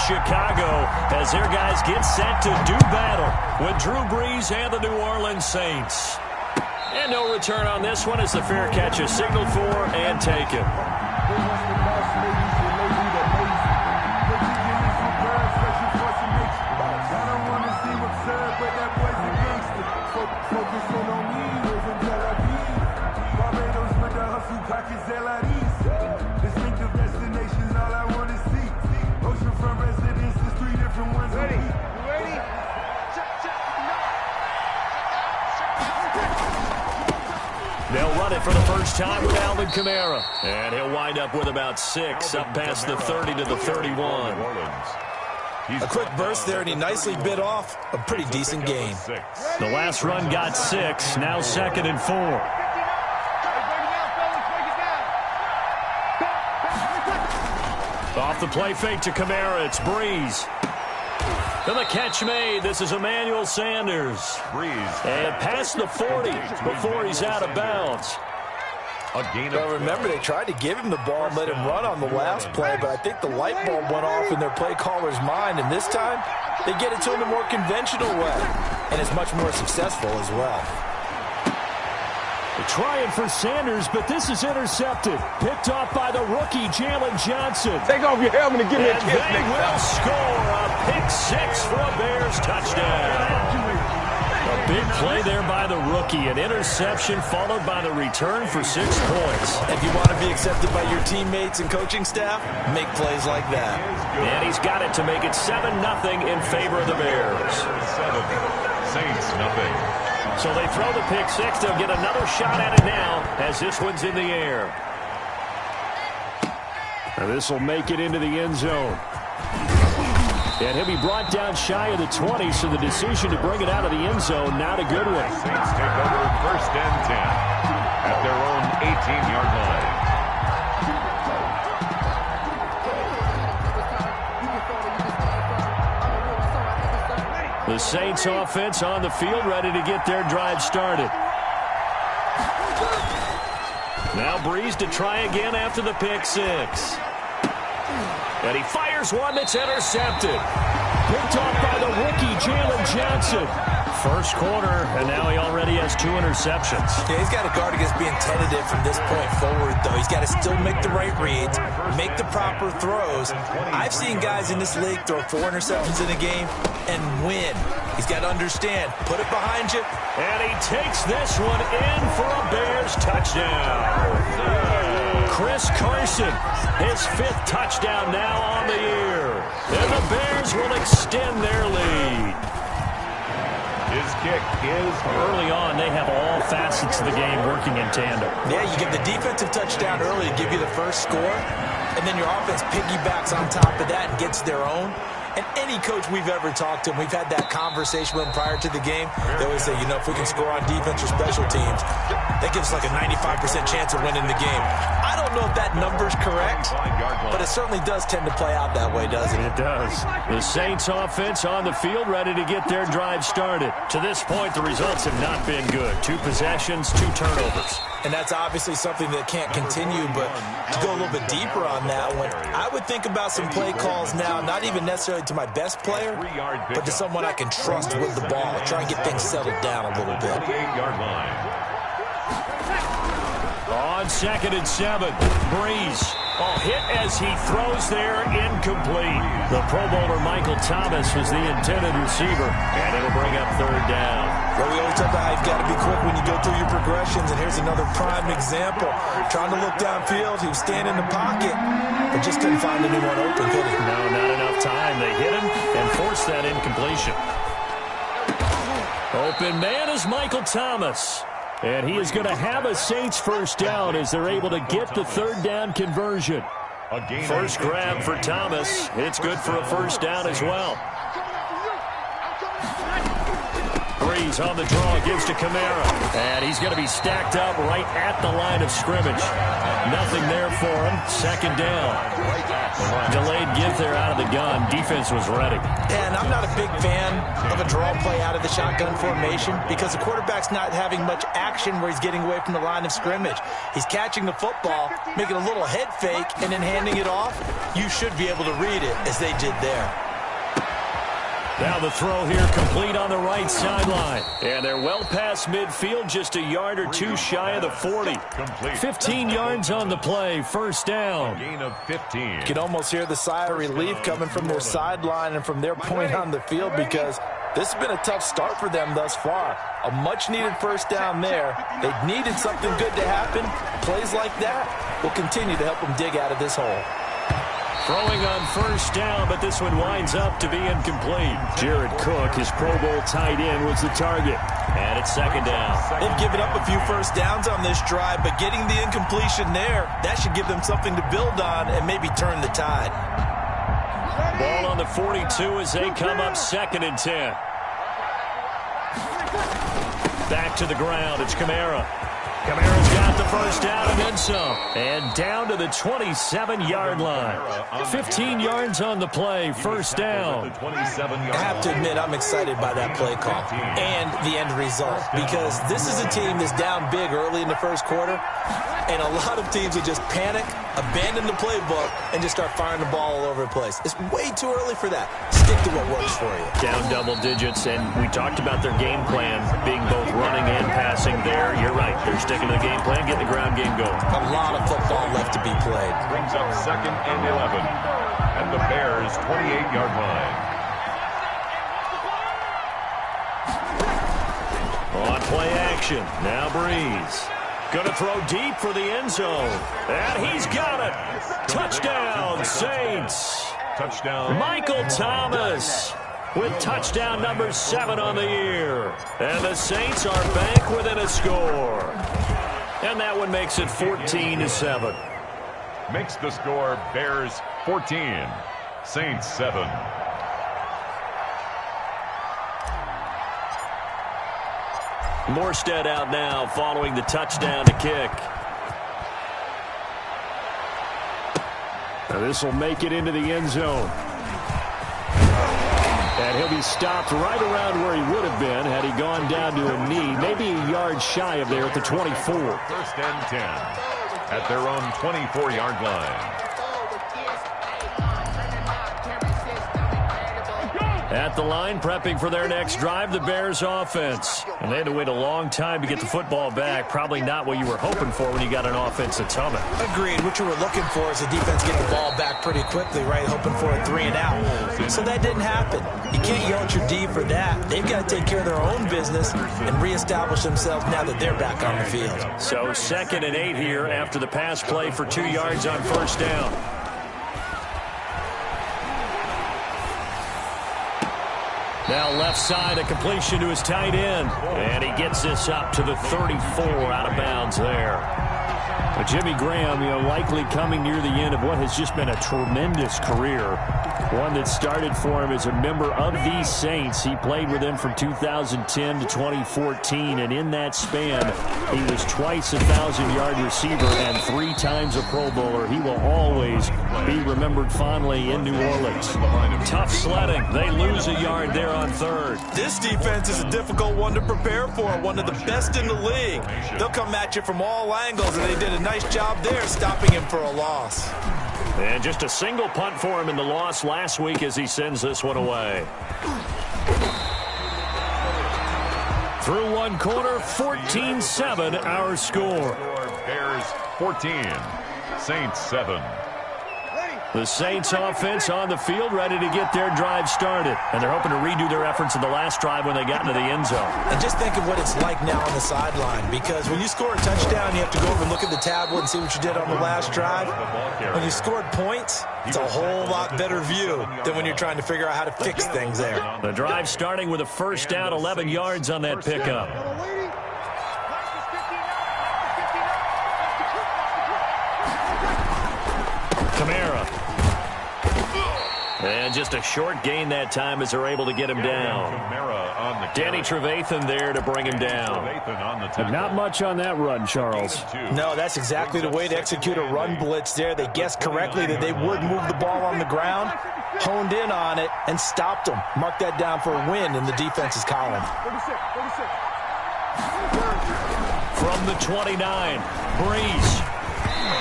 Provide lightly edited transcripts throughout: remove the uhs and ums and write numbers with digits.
Chicago as their guys get set to do battle with Drew Brees and the New Orleans Saints. And no return on this one as the fair catch is signaled for and taken. They'll run it for the first time with Alvin Kamara. And he'll wind up with about 6, up past the 30 to the 31. A quick burst there, and he nicely bit off a pretty decent gain. The last run got 6, now 2nd and 4. Off the play fake to Kamara, it's Brees. And the catch made. This is Emmanuel Sanders. And past the 40 before he's out of bounds. Well, remember, they tried to give him the ball and let him run on the last play, but I think the light bulb went off in their play caller's mind, and this time they get it to him the more conventional way, and it's much more successful as well. They're trying for Sanders, but this is intercepted. Picked off by the rookie, Jalen Johnson. Take off your helmet and give me a kiss next time. And they will score a pick 6 for a Bears touchdown. A big play there by the rookie. An interception followed by the return for 6 points. If you want to be accepted by your teammates and coaching staff, make plays like that. And he's got it to make it 7-0 in favor of the Bears. 7, Saints nothing. So they throw the pick 6. They'll get another shot at it now as this one's in the air. Now this will make it into the end zone. And he'll be brought down shy of the 20, so the decision to bring it out of the end zone, not a good one. Saints take over 1st and 10 at their own 18-yard line. The Saints offense on the field, ready to get their drive started. Now Brees to try again after the pick 6. And he fires one that's intercepted. Picked off by the rookie, Jalen Johnson. First quarter, and now he already has 2 interceptions. Yeah, he's got to guard against being tentative from this point forward, though. He's got to still make the right reads, make the proper throws. I've seen guys in this league throw 4 interceptions in a game and win. He's got to understand, put it behind you. And he takes this one in for a Bears touchdown. Chris Carson, his 5th touchdown now on the year. And the Bears will extend their lead. His kick is early on. They have all facets of the game working in tandem. Yeah, you give the defensive touchdown early to give you the first score, and then your offense piggybacks on top of that and gets their own. And any coach we've ever talked to, and we've had that conversation with them prior to the game, they always say, you know, if we can score on defense or special teams, that gives us like a 95% chance of winning the game. I don't know if that number's correct, but it certainly does tend to play out that way, doesn't it? It does. The Saints offense on the field, ready to get their drive started. To this point, the results have not been good. 2 possessions, 2 turnovers. And that's obviously something that can't continue, but to go a little bit deeper on that one, I would think about some play calls now, not even necessarily to my best player, but to someone I can trust with the ball. Try and get things settled down a little bit. 28-yard line. On 2nd and 7, Brees. Hit as he throws there, incomplete. The Pro Bowler Michael Thomas was the intended receiver, and it'll bring up 3rd down. Well, we always tell you you've got to be quick when you go through your progressions, and here's another prime example. Trying to look downfield, he was standing in the pocket, but just couldn't find anyone open, could he? No, not enough time. They hit him and forced that incompletion. Open man is Michael Thomas. And he is going to have a Saints first down as they're able to get the 3rd down conversion. First grab for Thomas. It's good for a first down as well. Breeze on the draw, gives to Kamara. And he's going to be stacked up right at the line of scrimmage. Nothing there for him. Second down. Delayed give there out of the gun. Defense was ready. And I'm not a big fan of a draw play out of the shotgun formation because the quarterback's not having much action where he's getting away from the line of scrimmage. He's catching the football, making a little head fake, and then handing it off. You should be able to read it as they did there. Now the throw here complete on the right sideline. And they're well past midfield, just a yard or two shy of the 40. 15 yards on the play, first down. Gain of 15. You can almost hear the sigh of relief coming from their sideline and from their point on the field because this has been a tough start for them thus far. A much-needed first down there. They needed something good to happen. Plays like that will continue to help them dig out of this hole. Throwing on first down, but this one winds up to be incomplete. Jared Cook, his Pro Bowl tight end, was the target. And it's second down. They've given up a few first downs on this drive, but getting the incompletion there, that should give them something to build on and maybe turn the tide. Ball on the 42 as they come up second and 10. Back to the ground. It's Kamara. Kamara's got the first down and then some. And down to the 27-yard line. 15 yards on the play, first down. I have to admit, I'm excited by that play call and the end result because this is a team that's down big early in the first quarter, and a lot of teams will just panic, abandon the playbook, and just start firing the ball all over the place. It's way too early for that. Stick to what works for you. Down double digits, and we talked about their game plan being both running and passing there. You're right. They're sticking to the game plan, getting the ground game going. A lot of football left to be played. Brings up second and 11 at the Bears' 28-yard line. On play action, now Breeze. Going to throw deep for the end zone. And he's got it. Touchdown, Saints. Touchdown. Michael Thomas with touchdown number 7 on the year. And the Saints are back within a score. And that one makes it 14-7. Makes the score Bears 14, Saints 7. Morstead out now following the touchdown to kick. Now this will make it into the end zone. And he'll be stopped right around where he would have been had he gone down to a knee, maybe a yard shy of there at the 24. First and 10 at their own 24-yard line. At the line, prepping for their next drive, the Bears offense. And they had to wait a long time to get the football back. Probably not what you were hoping for when you got an offense that's humming. Agreed. What you were looking for is the defense getting the ball back pretty quickly, right? Hoping for a 3 and out. So that didn't happen. You can't yell at your D for that. They've got to take care of their own business and reestablish themselves now that they're back on the field. So second and 8 here after the pass play for 2 yards on first down. Now left side, a completion to his tight end. And he gets this up to the 34 out of bounds there. But Jimmy Graham, likely coming near the end of what has just been a tremendous career. One that started for him as a member of these Saints. He played with them from 2010 to 2014. And in that span, he was twice a 1,000-yard receiver and 3 times a Pro Bowler. He will always be remembered fondly in New Orleans. Tough sledding. They lose a yard there on third. This defense is a difficult one to prepare for. One of the best in the league. They'll come at you from all angles, and they did a nice job there stopping him for a loss. And just a single punt for him in the loss last week as he sends this one away. Through one quarter, 14-7 our score. Bears 14, Saints 7. The Saints offense on the field, ready to get their drive started. And they're hoping to redo their efforts in the last drive when they got into the end zone. And just think of what it's like now on the sideline, because when you score a touchdown, you have to go over and look at the tablet and see what you did on the last drive. When you scored points, it's a whole lot better view than when you're trying to figure out how to fix things there. The drive starting with a first down, 11 yards on that pickup. Kamara. And just a short gain that time as they're able to get him down. Danny Trevathan there to bring him down. Not much on that run, Charles. No, that's exactly the way to execute a run blitz there. They guessed correctly that they would move the ball on the ground, honed in on it, and stopped them. Mark that down for a win in the defense's column. From the 29, Breeze.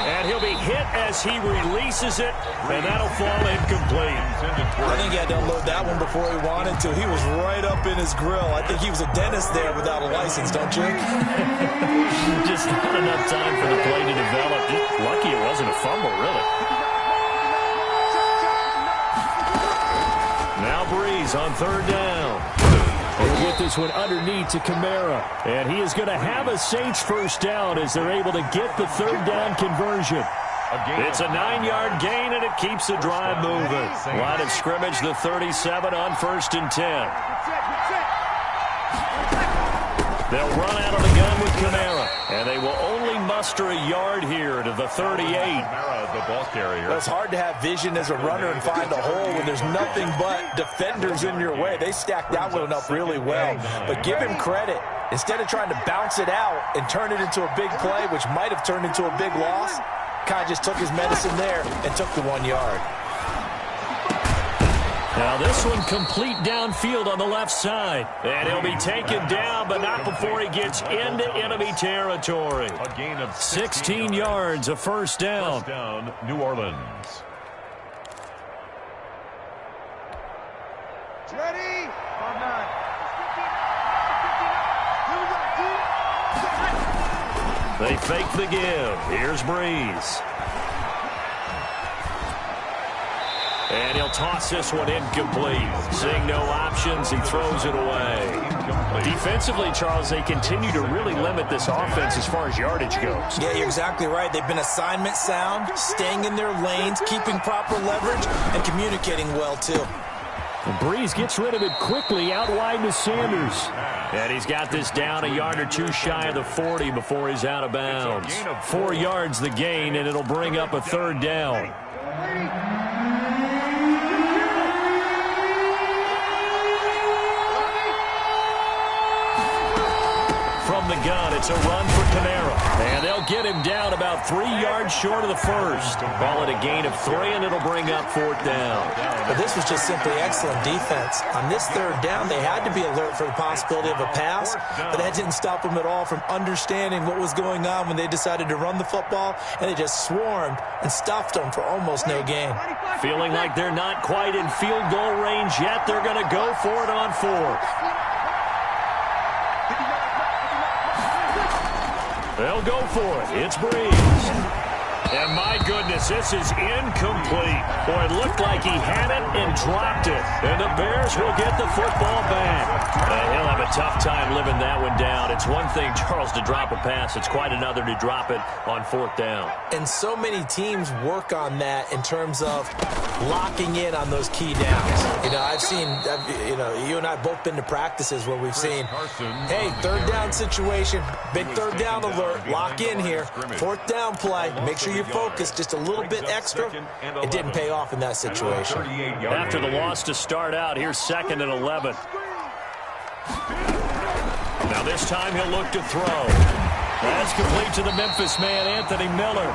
And he'll be hit as he releases it, and that'll fall incomplete. I think he had to unload that one before he wanted to. He was right up in his grill. I think he was a dentist there without a license, don't you? Just not enough time for the play to develop. Just lucky it wasn't a fumble, really. Now Breeze on third down. They'll get this one underneath to Kamara. And he is going to have a Saints first down as they're able to get the third down conversion. It's a 9-yard gain, and it keeps the drive moving. Line of scrimmage, the 37 on 1st and 10. They'll run out of the gun with Kamara, and they will only muster a yard here to the 38. Well, it's hard to have vision as a runner and find a hole when there's nothing but defenders in your way. They stacked that one up really well. But give him credit. Instead of trying to bounce it out and turn it into a big play, which might have turned into a big loss, kind of just took his medicine there and took the 1 yard. Now this one complete downfield on the left side. And he'll be taken down, but not before he gets into enemy territory. A gain of 16 yards, a first down. First down, New Orleans. Ready? On 9. They fake the give. Here's Breeze. And he'll toss this one incomplete. Seeing no options, he throws it away. Defensively, Charles, they continue to really limit this offense as far as yardage goes. Yeah, you're exactly right. They've been assignment sound, staying in their lanes, keeping proper leverage, and communicating well, too. And Breeze gets rid of it quickly out wide to Sanders. And he's got this down a yard or two shy of the 40 before he's out of bounds. 4 yards the gain, and it'll bring up a third down. From the gun, it's a run for Kamara. And they'll get him down about 3 yards short of the first. Call it a gain of 3, and it'll bring up 4th down. But this was just simply excellent defense. On this third down, they had to be alert for the possibility of a pass, but that didn't stop them at all from understanding what was going on when they decided to run the football, and they just swarmed and stuffed them for almost no gain. Feeling like they're not quite in field goal range yet, they're going to go for it on 4th. They'll go for it. It's Breeze. And my goodness, this is incomplete. Boy, it looked like he had it and dropped it. And the Bears will get the football back. He'll have a tough time living that one down. It's one thing, Charles, to drop a pass. It's quite another to drop it on 4th down. And so many teams work on that in terms of locking in on those key downs. You know, I've seen, you and I have both been to practices where we've seen, hey, third down situation, big third down alert, lock in here, 4th down play, make sure you focus just a little bit extra. It didn't pay off in that situation. After the loss to start out, here's 2nd and 11. Now this time he'll look to throw. That's complete to the Memphis man, Anthony Miller.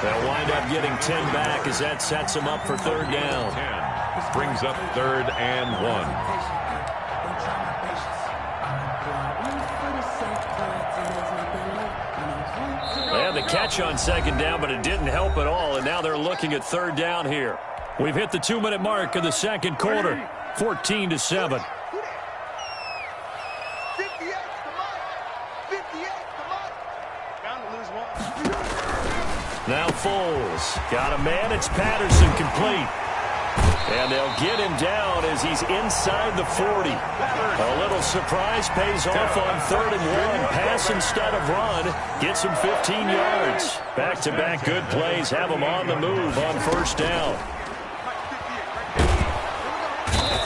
They'll wind up getting 10 back as that sets him up for 3rd down. Brings up 3rd and 1. They had the catch on 2nd down, but it didn't help at all, and now they're looking at 3rd down here. We've hit the 2-minute mark of the 2nd quarter, 14-7. Now Foles. Got a man. It's Patterson complete. And they'll get him down as he's inside the 40. A little surprise pays off on 3rd and 1. Pass instead of run. Gets him 15 yards. Back-to-back good plays have him on the move on 1st down.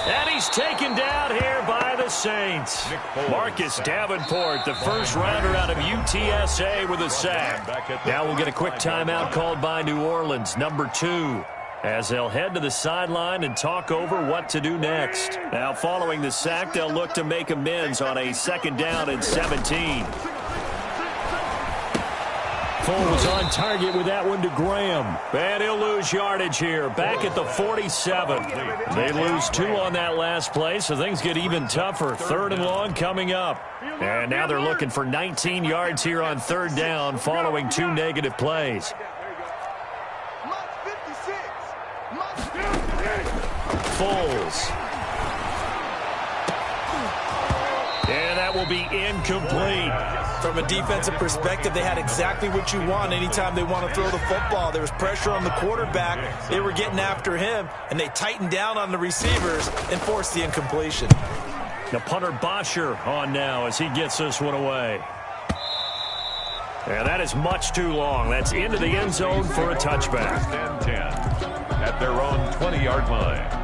And he's taken down here by the Saints. Marcus Davenport, the first rounder out of UTSA with a sack. Now we'll get a quick timeout called by New Orleans, number 2. as they'll head to the sideline and talk over what to do next. Now, following the sack, they'll look to make amends on a 2nd down and 17. Foles on target with that one to Graham. And he'll lose yardage here, back at the 47. They lose 2 on that last play, so things get even tougher. 3rd and long coming up. And now they're looking for 19 yards here on 3rd down following 2 negative plays. Foles. And that will be incomplete. From a defensive perspective, they had exactly what you want anytime they want to throw the football. There was pressure on the quarterback. They were getting after him, and they tightened down on the receivers and forced the incompletion. The punter Bosher on now as he gets this one away. And that is much too long. That's into the end zone for a touchback. 1st and 10 at their own 20-yard line.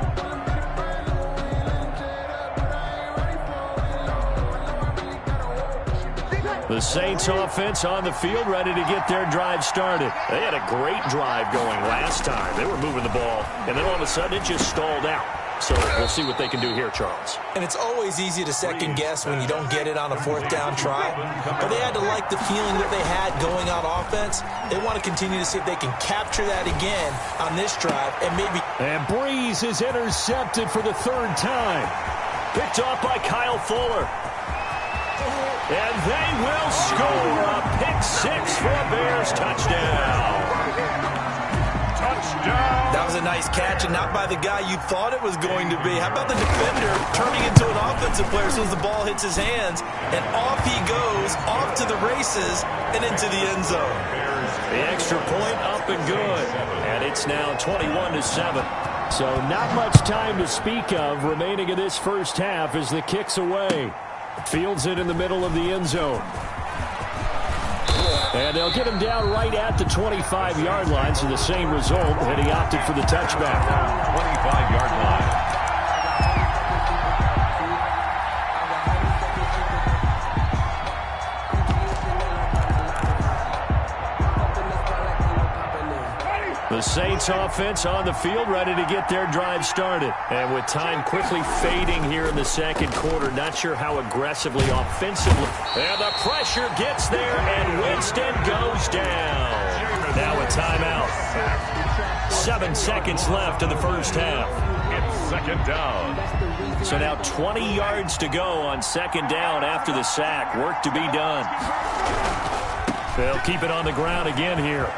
The Saints offense on the field, ready to get their drive started. They had a great drive going last time. They were moving the ball, and then all of a sudden it just stalled out. So we'll see what they can do here, Charles. And it's always easy to second guess when you don't get it on a 4th down try. But they had to like the feeling that they had going on offense. They want to continue to see if they can capture that again on this drive and maybe. And Breeze is intercepted for the 3rd time. Picked off by Kyle Fuller. And they will score a pick-6 for a Bears touchdown. Touchdown! That was a nice catch, and not by the guy you thought it was going to be. How about the defender turning into an offensive player as soon as the ball hits his hands, and off he goes, off to the races, and into the end zone. The extra point up and good, and it's now 21-7. So not much time to speak of remaining in this first half as the kick's away. Fields it in the middle of the end zone. And they'll get him down right at the 25-yard line, so the same result, and he opted for the touchback. 25-yard line. The Saints offense on the field, ready to get their drive started. And with time quickly fading here in the 2nd quarter, not sure how aggressively offensively. And the pressure gets there, and Winston goes down. Now a timeout. 7 seconds left in the first half. It's 2nd down. So now 20 yards to go on 2nd down after the sack. Work to be done. They'll keep it on the ground again here.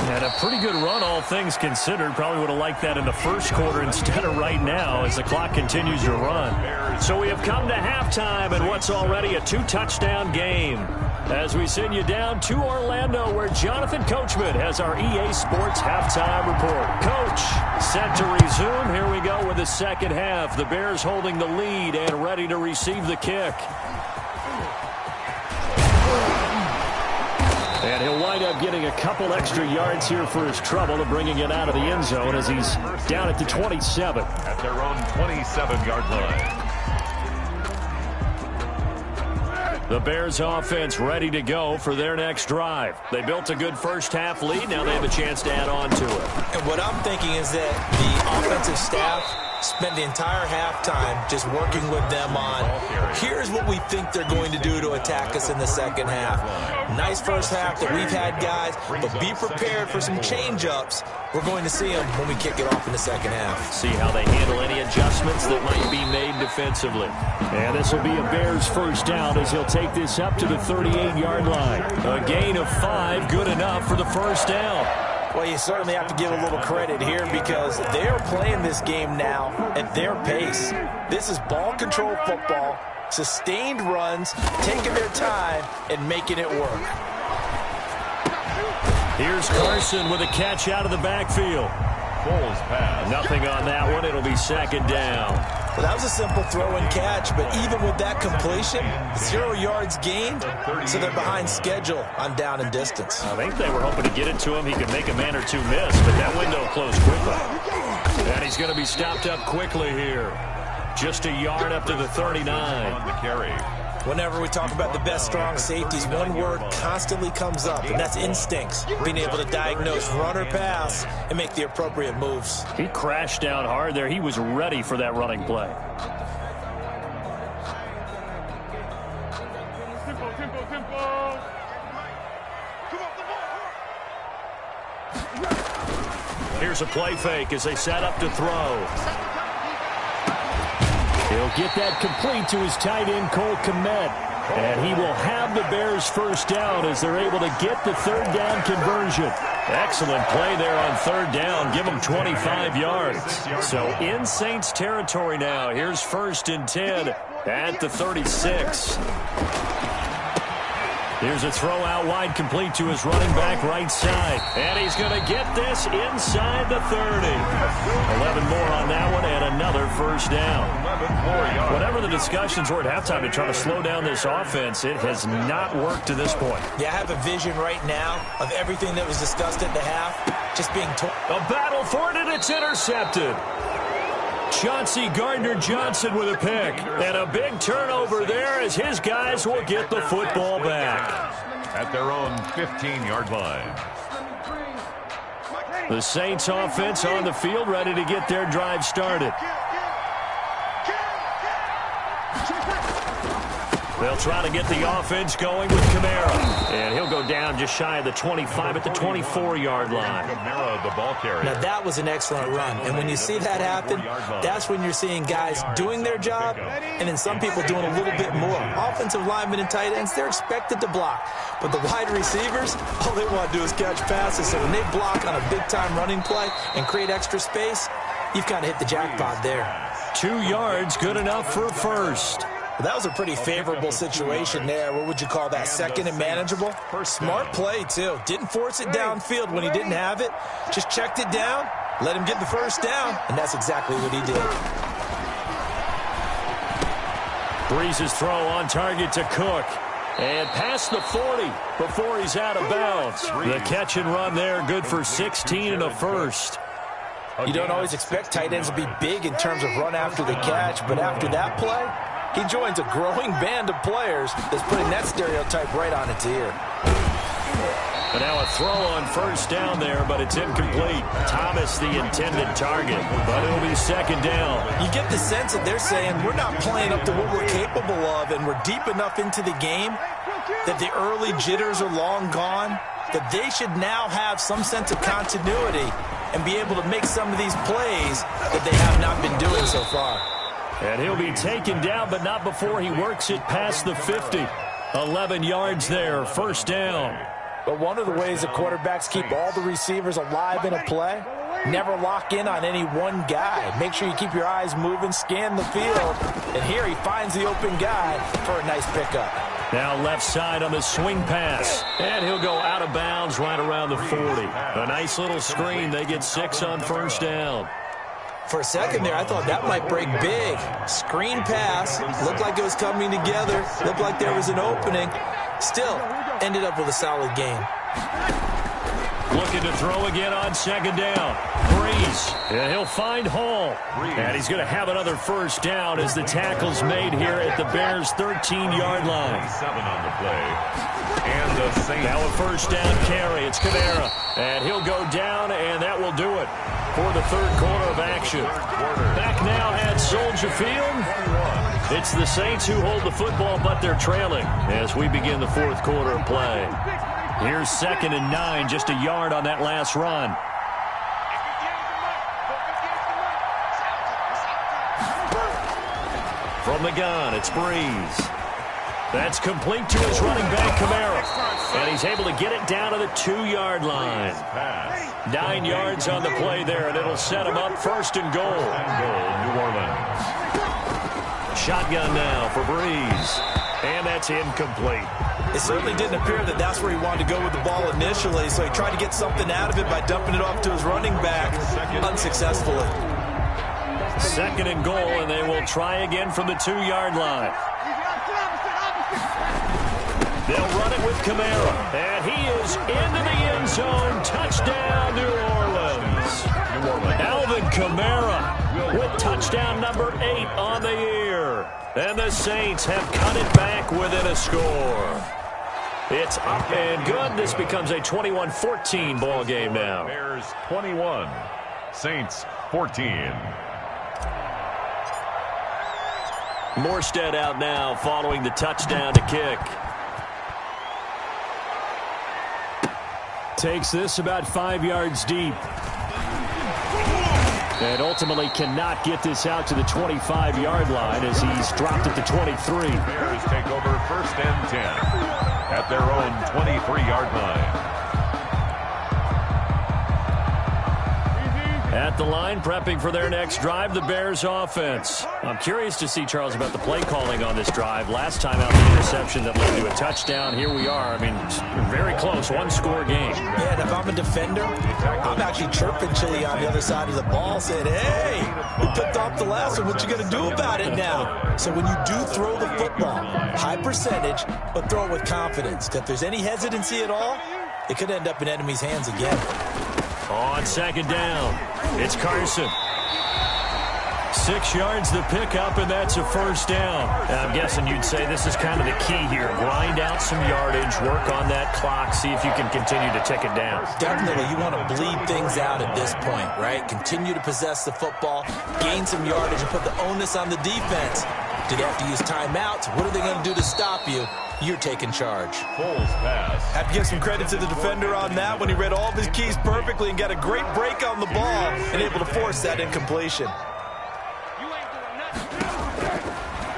And a pretty good run, all things considered. Probably would have liked that in the 1st quarter instead of right now as the clock continues to run. So we have come to halftime in what's already a 2-touchdown game. As we send you down to Orlando, where Jonathan Coachman has our EA Sports halftime report. Coach, set to resume. Here we go with the 2nd half. The Bears holding the lead and ready to receive the kick. And he'll wind up getting a couple extra yards here for his trouble of bringing it out of the end zone as he's down at the 27. At their own 27-yard line. The Bears offense ready to go for their next drive. They built a good first half lead. Now they have a chance to add on to it. And what I'm thinking is that the offensive staff spent the entire halftime just working with them on, here's what we think they're going to do to attack us in the 2nd half. Nice first half that we've had, guys, but be prepared for some change-ups. We're going to see them when we kick it off in the 2nd half. See how they handle any adjustments that might be made defensively. And this will be a Bears first down as he'll take this up to the 38-yard line. A gain of 5, good enough for the first down. Well, you certainly have to give a little credit here because they're playing this game now at their pace. This is ball control football, sustained runs, taking their time, and making it work. Here's Carson with a catch out of the backfield. Foles pass. Nothing on that one. It'll be 2nd down. Well, that was a simple throw and catch, but even with that completion, 0 yards gained, so they're behind schedule on down and distance. I think they were hoping to get it to him. He could make a man or two miss, but that window closed quickly. And he's going to be stopped up quickly here. Just a yard up to the 39. On the carry. Whenever we talk about the best strong safeties, one word constantly comes up, and that's instincts. Being able to diagnose run or pass and make the appropriate moves. He crashed down hard there. He was ready for that running play. Here's a play fake as they set up to throw. He'll get that complete to his tight end, Cole Kmet. And he will have the Bears first down as they're able to get the third down conversion. Excellent play there on third down. Give them 25 yards. So in Saints territory now. Here's 1st and 10 at the 36. Here's a throw out wide, complete to his running back right side. And he's going to get this inside the 30. 11 more on that one and another first down. Whatever the discussions were at halftime to try to slow down this offense, it has not worked to this point. Yeah, I have a vision right now of everything that was discussed at the half just being told. A battle for it, and it's intercepted. Chauncey Gardner-Johnson with a pick. And a big turnover there as his guys will get the football back. At their own 15-yard line. The Saints offense on the field, ready to get their drive started. They'll try to get the offense going with Kamara. And he'll go down just shy of the 25 at the 24-yard line. Kamara, the ball carrier. Now, that was an excellent run. And when you see that happen, that's when you're seeing guys doing their job and then some people doing a little bit more. Offensive linemen and tight ends, they're expected to block. But the wide receivers, all they want to do is catch passes. So when they block on a big-time running play and create extra space, you've kind of hit the jackpot there. 2 yards, good enough for first. Well, that was a pretty favorable situation there. What would you call that? Second and manageable? Smart play, too. Didn't force it downfield when he didn't have it. Just checked it down, let him get the first down, and that's exactly what he did. Breeze's throw on target to Cook. And past the 40 before he's out of bounds. The catch and run there, good for 16 and a first. You don't always expect tight ends to be big in terms of run after the catch, but after that play, he joins a growing band of players that's putting that stereotype right on its ear. And now a throw on first down there, but it's incomplete. Thomas the intended target, but it'll be second down. You get the sense that they're saying we're not playing up to what we're capable of, and we're deep enough into the game that the early jitters are long gone, that they should now have some sense of continuity and be able to make some of these plays that they have not been doing so far. And he'll be taken down, but not before he works it past the 50. 11 yards there, first down. But one of the ways the quarterbacks keep all the receivers alive in a play, never lock in on any one guy. Make sure you keep your eyes moving, scan the field. And here he finds the open guy for a nice pickup. Now left side on the swing pass. And he'll go out of bounds right around the 40. A nice little screen. They get 6 on first down. For a second there, I thought that might break big. Screen pass. Looked like it was coming together. Looked like there was an opening. Still, ended up with a solid game. Looking to throw again on second down. Breeze. And he'll find Hall. And he's going to have another first down as the tackle's made here at the Bears' 13-yard line. 7 on the play. And the Saints. Now a first down carry. It's Kamara. And he'll go down, and that will do it for the third quarter of action. Back now at Soldier Field. It's the Saints who hold the football, but they're trailing as we begin the fourth quarter of play. Here's 2nd and 9, just a yard on that last run. From the gun, it's Breeze. That's complete to his running back, Kamara. And he's able to get it down to the 2-yard line. 9 yards on the play there, and it'll set him up 1st and goal. New Orleans. Shotgun now for Breeze. And that's incomplete. It certainly didn't appear that that's where he wanted to go with the ball initially, so he tried to get something out of it by dumping it off to his running back unsuccessfully. 2nd and goal, and they will try again from the 2-yard line. They'll run it with Kamara, and he is into the end zone. Touchdown, New Orleans. Alvin Kamara with touchdown number 8 on the year. And the Saints have cut it back within a score. It's up and good. This becomes a 21-14 ball game now. Bears 21, Saints 14. Morstead out now following the touchdown to kick. Takes this about 5 yards deep. And ultimately cannot get this out to the 25-yard line as he's dropped at the 23. Bears take over first and 10 at their own 23-yard line. At the line, prepping for their next drive, the Bears offense. I'm curious to see, Charles, about the play calling on this drive. Last time out, the interception that led to a touchdown. Here we are. I mean, very close, one-score game. Yeah, and if I'm a defender, I'm actually chirping Chili on the other side of the ball, saying, hey, we picked off the last one. What you going to do about it now? So when you do throw the football, high percentage, but throw it with confidence. If there's any hesitancy at all, it could end up in enemy's hands again. On second down, it's Carson. 6 yards the pickup, and that's a first down. And I'm guessing you'd say this is kind of the key here. Grind out some yardage, work on that clock, see if you can continue to tick it down. Definitely, you want to bleed things out at this point, right? Continue to possess the football, gain some yardage, and put the onus on the defense. Do they have to use timeouts? What are they going to do to stop you? You're taking charge. Foles pass. Have to give some credit to the defender on that when he read all of his keys perfectly and got a great break on the ball and able to force that incompletion.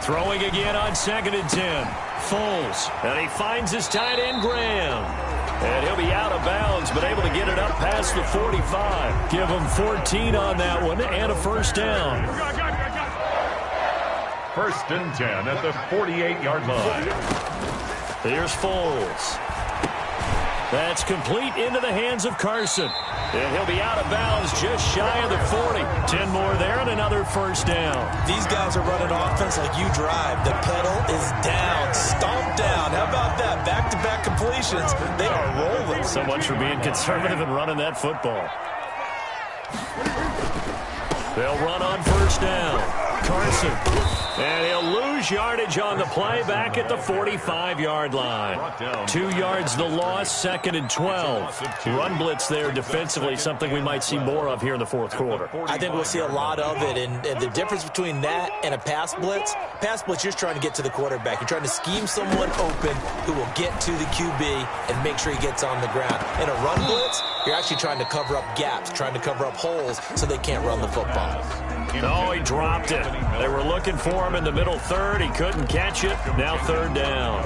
Throwing again on second and 10. Foles. And he finds his tight end, Graham. And he'll be out of bounds, but able to get it up past the 45. Give him 14 on that one and a first down. First and 10 at the 48-yard line. Here's Foles. That's complete into the hands of Carson. And he'll be out of bounds just shy of the 40. 10 more there and another first down. These guys are running offense like you drive. The pedal is down, stomped down. How about that? Back-to-back completions. They are rolling. So much for being conservative and running that football. They'll run on first down. Carson. And he'll lose yardage on the play back at the 45-yard line. 2 yards the loss, second and 12. Run blitz there defensively, something we might see more of here in the fourth quarter. I think we'll see a lot of it, and the difference between that and a pass blitz, you're just trying to get to the quarterback. You're trying to scheme someone open who will get to the QB and make sure he gets on the ground. In a run blitz, you're actually trying to cover up gaps, trying to cover up holes so they can't run the football. No, he dropped it. They were looking for him in the middle third. He couldn't catch it. Now third down.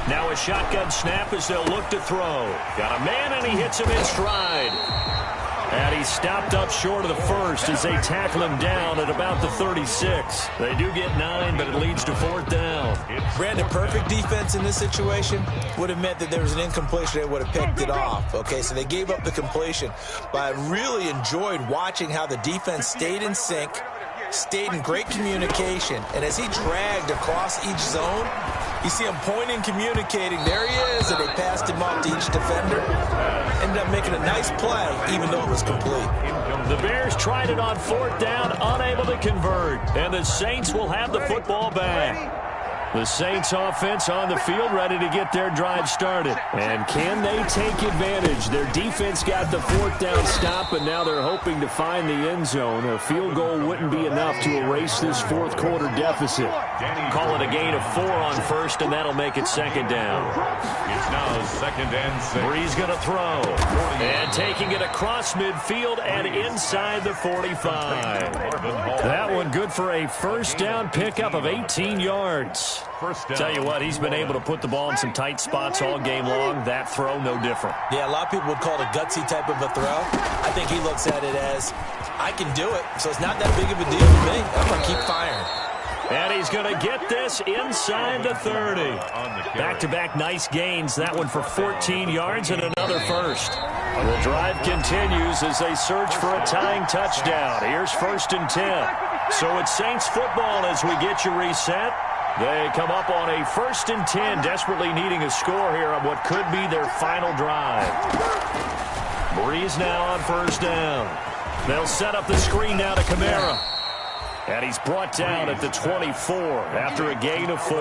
Now a shotgun snap as they'll look to throw. Got a man, and he hits him in stride. And he stopped up short of the first as they tackle him down at about the 36. They do get 9, but it leads to fourth down. Brandon, perfect defense in this situation would have meant that there was an incompletion. They would have picked it off. Okay, so they gave up the completion. But I really enjoyed watching how the defense stayed in sync, stayed in great communication. And as he dragged across each zone, you see him pointing, communicating. There he is, and they passed him off to each defender. Ended up making a nice play, even though it was complete. The Bears tried it on fourth down, unable to convert. And the Saints will have the football back. The Saints offense on the field, ready to get their drive started. And can they take advantage? Their defense got the fourth down stop, and now they're hoping to find the end zone. A field goal wouldn't be enough to erase this fourth quarter deficit. Call it a gain of 4 on first, and that'll make it second down. It's now second and 6. Breeze going to throw. And taking it across midfield and inside the 45. That one good for a first down pickup of 18 yards. First down. Tell you what, he's been able to put the ball in some tight spots all game long. That throw, no different. Yeah, a lot of people would call it a gutsy type of a throw. I think he looks at it as, I can do it, so it's not that big of a deal to me. I'm going to keep firing. And he's going to get this inside the 30. Back-to-back nice gains. That one for 14 yards and another first. The drive continues as they search for a tying touchdown. Here's first and 10. So it's Saints football as we get you reset. They come up on a 1st and 10, desperately needing a score here on what could be their final drive. Breeze now on 1st down. They'll set up the screen now to Kamara. And he's brought down at the 24 after a gain of 4.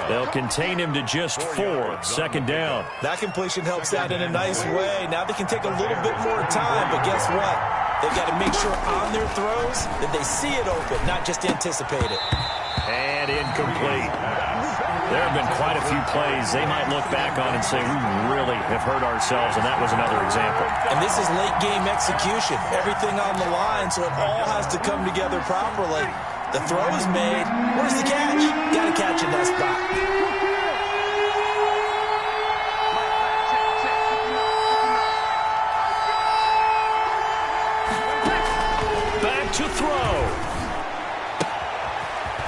They'll contain him to just 4, 2nd down. That completion helps out in a nice way. Now they can take a little bit more time, but guess what? They've got to make sure on their throws that they see it open, not just anticipate it. And incomplete. There have been quite a few plays they might look back on and say, we really have hurt ourselves, and that was another example. And this is late-game execution. Everything on the line, so it all has to come together properly. The throw is made. Where's the catch? Got to catch in that spot. Back to throw.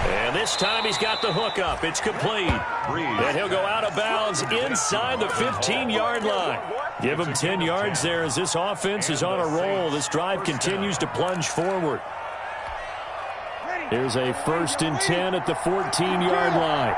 And this time he's got the hook up. It's complete. And he'll go out of bounds inside the 15-yard line. Give him 10 yards there as this offense is on a roll. This drive continues to plunge forward. Here's a 1st and 10 at the 14-yard line.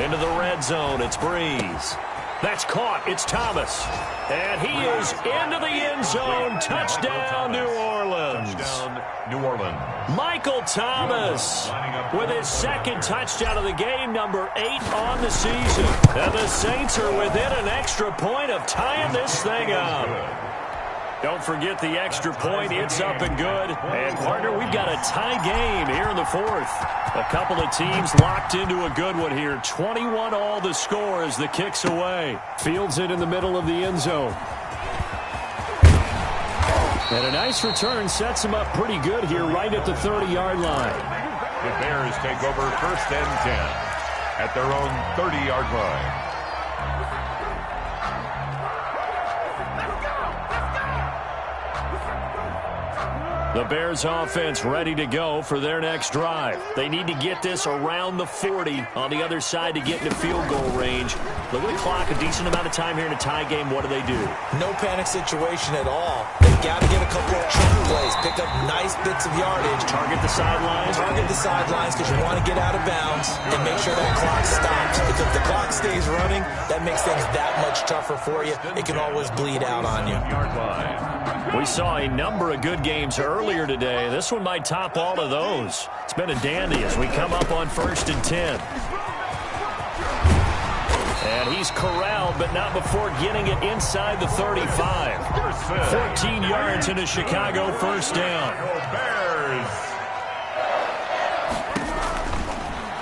Into the red zone, it's Breeze. That's caught, it's Thomas. And he is into the end zone. Touchdown, New Orleans. Touchdown, New Orleans. Michael Thomas with his 2nd touchdown of the game, number 8 on the season. And the Saints are within an extra point of tying this thing up. Don't forget the extra point. It's up and good. And, partner, we've got a tie game here in the 4th. A couple of teams locked into a good one here. 21 all the score as the kick's away. Fields it in the middle of the end zone. And a nice return sets him up pretty good here right at the 30-yard line. The Bears take over 1st and 10 at their own 30-yard line. The Bears offense ready to go for their next drive. They need to get this around the 40 on the other side to get into field goal range. Look at the clock, a decent amount of time here in a tie game. What do they do? No panic situation at all. They've got to get a couple of chunk plays, pick up nice bits of yardage. Target the sidelines. Target the sidelines because you want to get out of bounds and make sure that clock stops. Because if the clock stays running, that makes things that much tougher for you. It can always bleed out on you. We saw a number of good games earlier today. This one might top all of those. It's been a dandy as we come up on 1st and 10. And he's corralled, but not before getting it inside the 35. 14 yards into Chicago 1st down.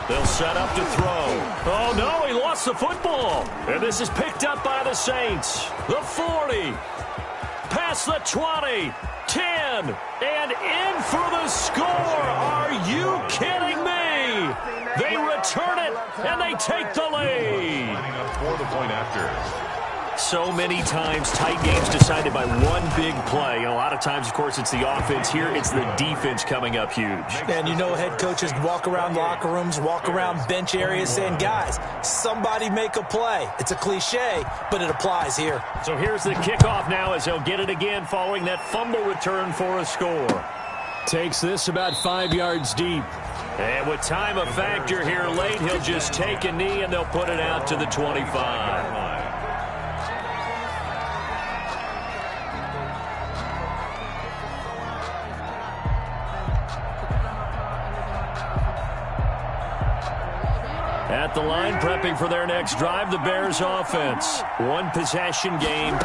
They'll set up to throw. Oh, no, he lost the football. And this is picked up by the Saints. The 40. Past the 20, 10, and in for the score. Are you kidding me? They return it, and they take the lead. For the point after. So many times, tight games decided by one big play. A lot of times, of course, it's the offense. Here, it's the defense coming up huge. And you know head coaches walk around locker rooms, walk around bench areas saying, guys, somebody make a play. It's a cliche, but it applies here. So here's the kickoff now as he'll get it again following that fumble return for a score. Takes this about 5 yards deep. And with time a factor here late, he'll just take a knee and they'll put it out to the 25. At the line, prepping for their next drive, the Bears offense. One possession game.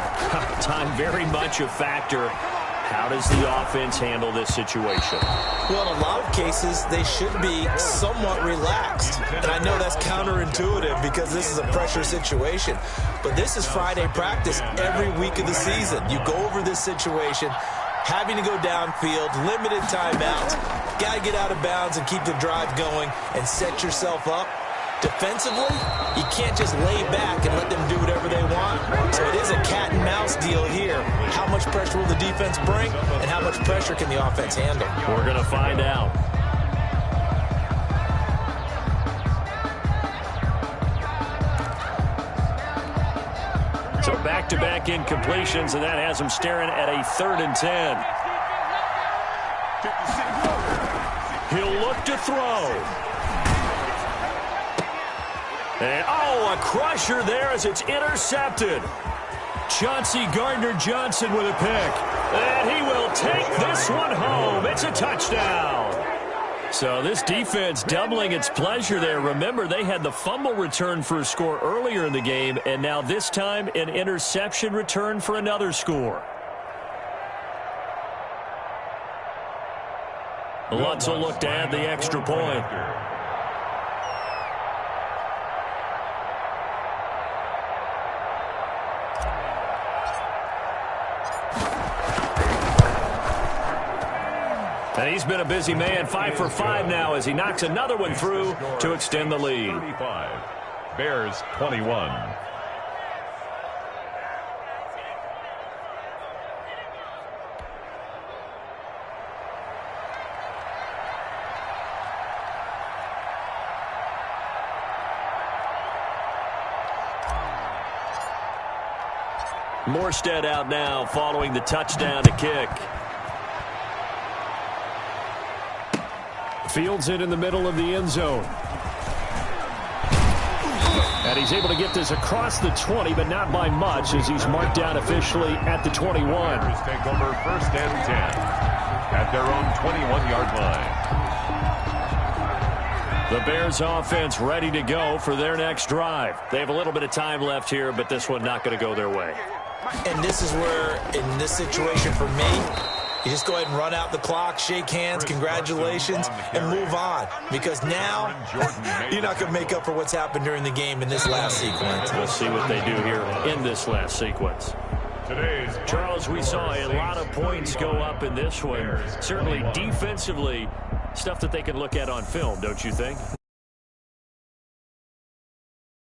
Time very much a factor. How does the offense handle this situation? Well, in a lot of cases, they should be somewhat relaxed. And I know that's counterintuitive because this is a pressure situation. But this is Friday practice every week of the season. You go over this situation, having to go downfield, limited timeouts, got to get out of bounds and keep the drive going and set yourself up. Defensively, you can't just lay back and let them do whatever they want. So it is a cat and mouse deal here. How much pressure will the defense bring, and how much pressure can the offense handle? We're going to find out. So back back-to-back incompletions, and that has him staring at a 3rd and 10. He'll look to throw. And, a crusher there as it's intercepted. Chauncey Gardner-Johnson with a pick. And he will take this one home. It's a touchdown. So this defense doubling its pleasure there. Remember, they had the fumble return for a score earlier in the game, and now this time an interception return for another score. Lutz will look to add the extra point. And he's been a busy man, 5 for 5 now as he knocks another one through to extend the lead. 35. Bears 21. Morstead out now following the touchdown to kick. Fields it in the middle of the end zone. And he's able to get this across the 20, but not by much as he's marked down officially at the 21. Bears take over 1st and 10 at their own 21-yard line. The Bears offense ready to go for their next drive. They have a little bit of time left here, but this one not going to go their way. And this is where, in this situation for me, you just go ahead and run out the clock, shake hands, congratulations, and move on. Because now, you're not going to make up for what's happened during the game in this last sequence. We'll see what they do here in this last sequence. Charles, we saw a lot of points go up in this one. Certainly defensively, stuff that they can look at on film, don't you think?